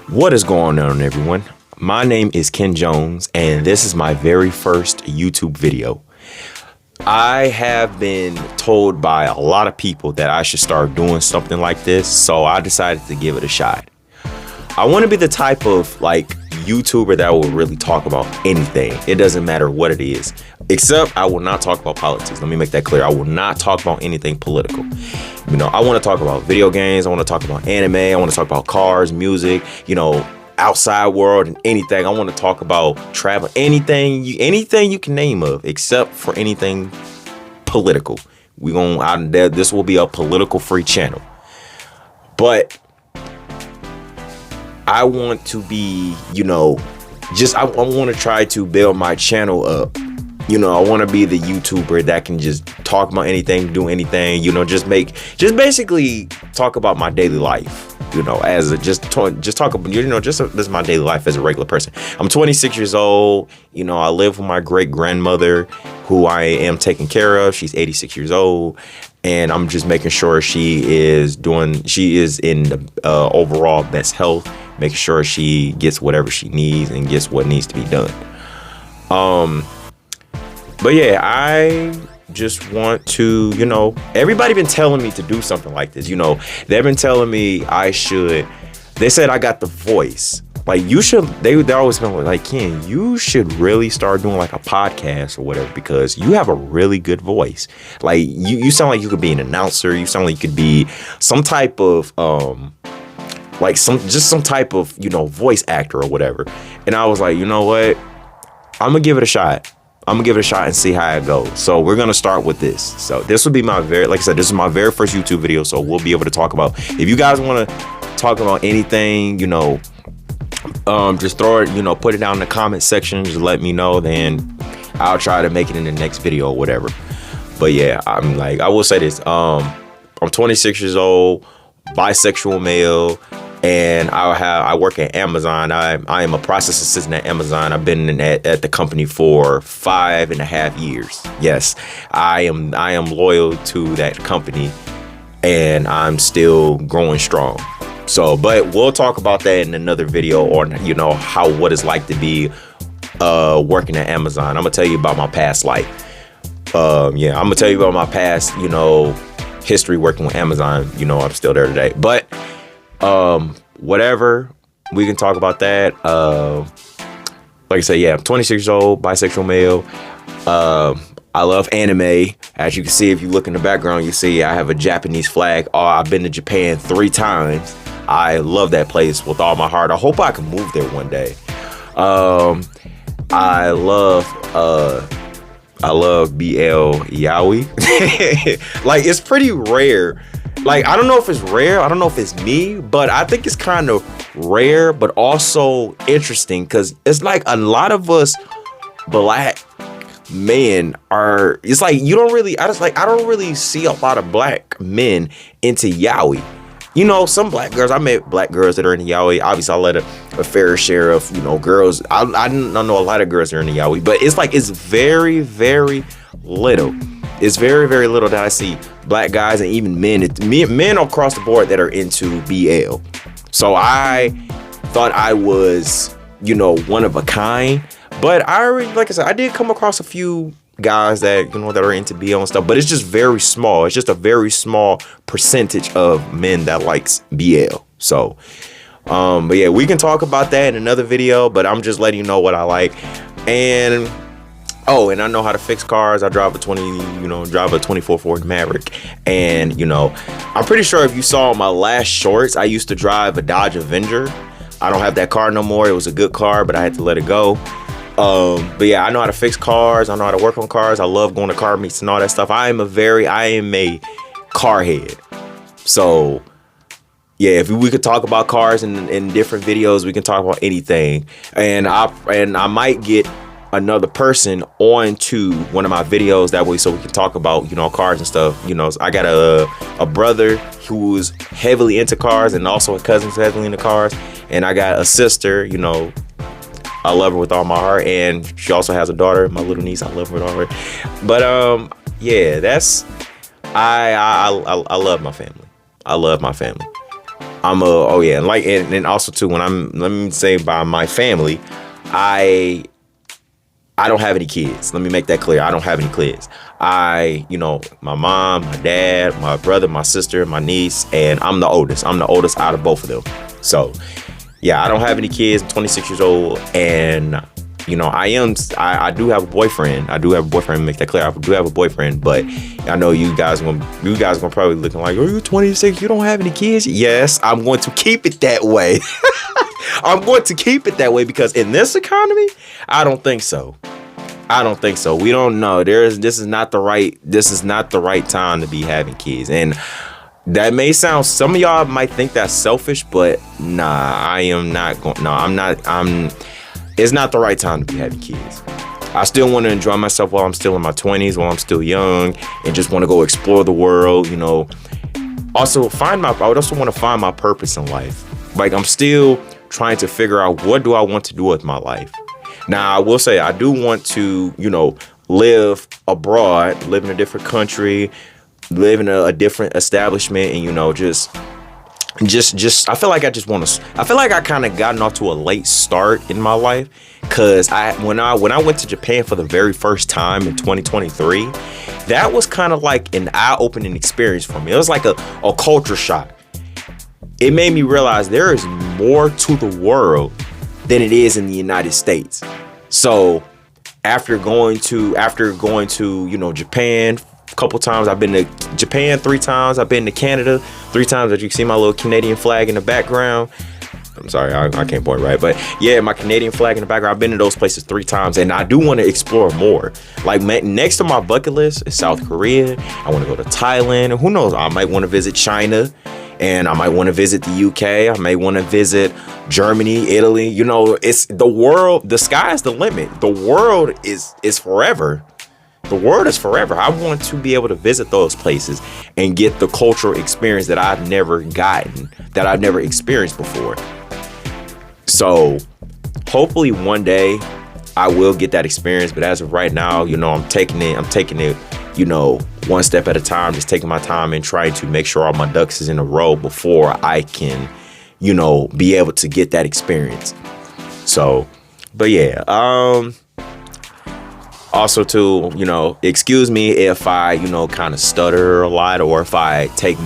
What is going on, everyone? My name is Ken Jones, and this is my very first YouTube video. I have been told by a lot of people that I should start doing something like this, so I decided to give it a shot. I want to be the type of YouTuber that will really talk about anything. It doesn't matter what it is, except I will not talk about politics. Let me make that clear. I will not talk about anything political. I want to talk about video games. I want to talk about anime. I want to talk about cars, music, outside world and anything. I want to talk about travel, anything you can name of, except for anything political. This will be a political free channel. But I want to be, I want to try to build my channel up. I want to be the YouTuber that can just talk about anything, do anything, just basically talk about my daily life, this is my daily life as a regular person. I'm 26 years old. I live with my great grandmother who I am taking care of. She's 86 years old. And I'm just making sure she is in the overall best health, making sure she gets whatever she needs and gets what needs to be done. But yeah, I just want to, everybody been telling me to do something like this. They've been telling me they said I got the voice. They're always been like, Ken, you should really start doing like a podcast or whatever, because you have a really good voice. You sound like you could be an announcer. You sound like you could be some type of, some type of, voice actor or whatever. And I was like, you know what? I'm going to give it a shot. And see how it goes. So we're going to start with this. So this will be this is my very first YouTube video. So we'll be able to talk about, if you guys want to talk about anything, just throw it, put it down in the comment section. Just let me know. Then I'll try to make it in the next video or whatever. But yeah, I will say this. I'm 26 years old, bisexual male. And I work at Amazon. I am a process assistant at Amazon. I've been at the company for 5.5 years. Yes, I am loyal to that company, and I'm still growing strong. So, but we'll talk about that in another video, or what it's like to be working at Amazon. I'm gonna tell you about my past life. I'm gonna tell you about my past, history working with Amazon. I'm still there today, but. Whatever, we can talk about that. Like I said, yeah, I'm 26 years old, bisexual male. I love anime. As you can see, if you look in the background, you see I have a Japanese flag. I've been to Japan 3 times. I love that place with all my heart. I hope I can move there one day. I love BL yaoi. It's pretty rare. I don't know if it's rare. I don't know if it's me, but I think it's kind of rare, but also interesting, because it's a lot of us black men are. It's you don't really. I don't really see a lot of black men into yaoi. Some black girls. I met black girls that are in yaoi. Obviously, I let a fair share of girls. I don't know a lot of girls that are in yaoi, but it's very, very little. It's very, very little that I see black guys and even men across the board that are into BL. So I thought I was, one of a kind. But like I said, I did come across a few guys that, that are into BL and stuff. But it's just very small. It's just a very small percentage of men that likes BL. So, but yeah, we can talk about that in another video. But I'm just letting you know what I like. And I know how to fix cars. I drive a 24 Ford Maverick. And, I'm pretty sure if you saw my last shorts, I used to drive a Dodge Avenger. I don't have that car no more. It was a good car, but I had to let it go. But yeah, I know how to fix cars. I know how to work on cars. I love going to car meets and all that stuff. I am a car head. So yeah, if we could talk about cars in different videos, we can talk about anything. And I might get another person onto one of my videos that way, so we can talk about cars and stuff. I got a brother who's heavily into cars, and also a cousin who's heavily into cars, and I got a sister. I love her with all my heart, and she also has a daughter, my little niece. I love her with all her heart. But yeah, that's I love my family. I love my family. oh yeah, like, and also too, let me say by my family, I don't have any kids. Let me make that clear. I don't have any kids. My mom, my dad, my brother, my sister, my niece, and I'm the oldest. I'm the oldest out of both of them. So yeah, I don't have any kids. I'm 26 years old, and I do have a boyfriend. I do have a boyfriend. Make that clear. I do have a boyfriend, but I know you guys gonna probably looking like, are you 26? You don't have any kids? Yes, I'm going to keep it that way. I'm going to keep it that way because in this economy, I don't think so. We don't know. This is not the right time to be having kids. And that may sound, some of y'all might think that's selfish, but nah, I am not going. No, I'm not. It's not the right time to be having kids. I still want to enjoy myself while I'm still in my 20s, while I'm still young, and just want to go explore the world, Also, I would also want to find my purpose in life. Like, I'm still trying to figure out, what do I want to do with my life? Now, I will say I do want to, live abroad, live in a different country, live in a different establishment, and, just I feel like I feel like I kind of gotten off to a late start in my life, because when I went to Japan for the very first time in 2023, that was kind of like an eye-opening experience for me. It was like a culture shock. It made me realize there is more to the world than it is in the United States. So after going to Japan a couple times, I've been to Japan 3 times, I've been to Canada 3 times. As you can see my little Canadian flag in the background. I'm sorry, I can't point right, but yeah, my Canadian flag in the background. I've been to those places 3 times, and I do want to explore more. Like, next to my bucket list is South Korea. I want to go to Thailand, and who knows, I might want to visit China, and I might want to visit the UK. I may want to visit Germany, Italy. It's the world. The sky's the limit. The world is forever. The world is forever. I want to be able to visit those places and get the cultural experience that I've never gotten, that I've never experienced before. So hopefully one day I will get that experience. But as of right now, I'm taking it, one step at a time, just taking my time and trying to make sure all my ducks is in a row before I can, be able to get that experience. So, but yeah, also too, excuse me if I, kind of stutter a lot, or if I take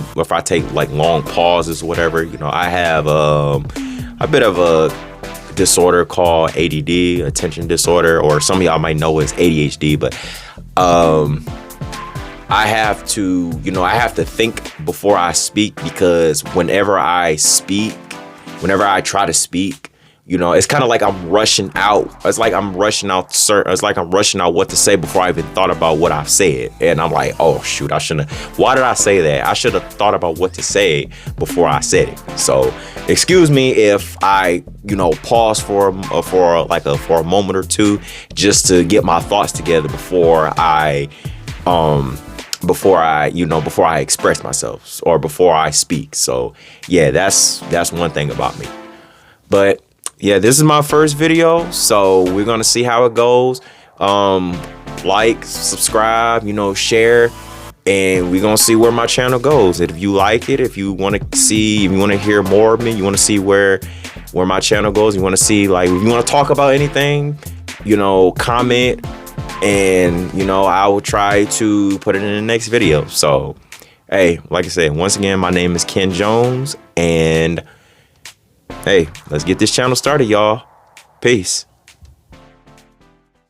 like long pauses or whatever. I have a bit of a disorder called ADD, attention disorder, or some of y'all might know it's ADHD, but I have to think before I speak, because whenever I try to speak, it's kind of like I'm rushing out. It's like I'm rushing out what to say before I even thought about what I've said. And I'm like, oh shoot, why did I say that? I should have thought about what to say before I said it. So excuse me if I, pause for a moment or two, just to get my thoughts together before I express myself, or before I speak. So yeah, that's one thing about me. But yeah, this is my first video, so we're gonna see how it goes. Like, subscribe, share, and we're gonna see where my channel goes. And if you like it, if you want to hear more of me, you want to see where my channel goes, you want to see, like, if you want to talk about anything, comment, and I will try to put it in the next video. So hey, like I said, once again, my name is Ken Jones, and hey, let's get this channel started, y'all. Peace.